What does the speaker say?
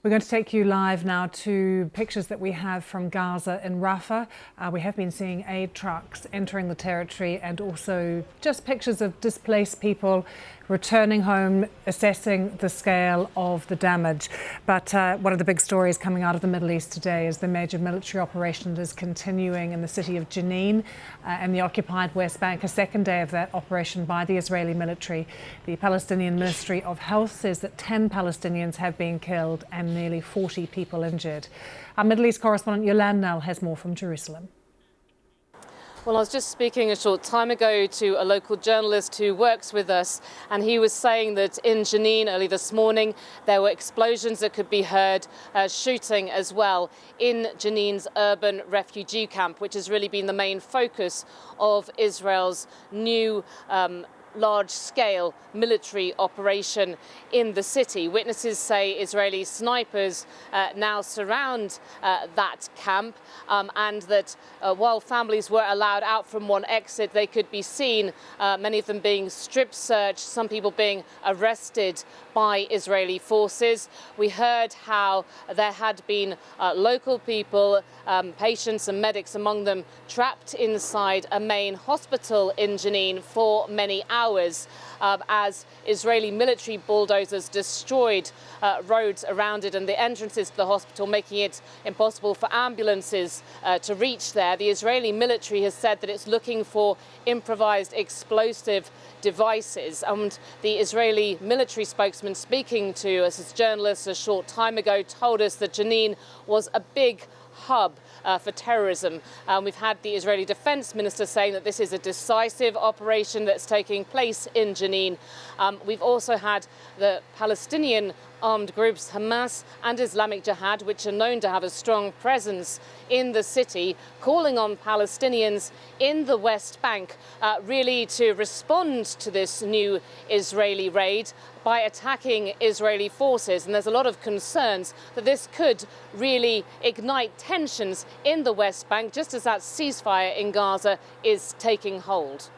We're going to take you live now to pictures that we have from Gaza in Rafah. We have been seeing aid trucks entering the territory and also just pictures of displaced people returning home, assessing the scale of the damage. But one of the big stories coming out of the Middle East today is the major military operation that is continuing in the city of Jenin and the occupied West Bank, a second day of that operation by the Israeli military. The Palestinian Ministry of Health says that 10 Palestinians have been killed and nearly 40 people injured. Our Middle East correspondent Yolanda has more from Jerusalem. Well, I was just speaking a short time ago to a local journalist who works with us, and he was saying that in Jenin early this morning there were explosions that could be heard, shooting as well in Jenin's urban refugee camp, which has really been the main focus of Israel's new large-scale military operation in the city. Witnesses say Israeli snipers now surround that camp and that while families were allowed out from one exit, they could be seen, many of them being strip-searched, some people being arrested by Israeli forces. We heard how there had been local people, patients and medics among them, trapped inside a main hospital in Jenin for many hours as Israeli military bulldozers destroyed roads around it and the entrances to the hospital, making it impossible for ambulances to reach there. The Israeli military has said that it's looking for improvised explosive devices, and the Israeli military spokesman speaking to us as journalists a short time ago told us that Jenin was a big hub for terrorism. We've had the Israeli Defense Minister saying that this is a decisive operation that's taking place in Jenin. We've also had the Palestinian armed groups Hamas and Islamic Jihad, which are known to have a strong presence in the city, calling on Palestinians in the West Bank really to respond to this new Israeli raid by attacking Israeli forces. And there's a lot of concerns that this could really ignite tensions in the West Bank, just as that ceasefire in Gaza is taking hold.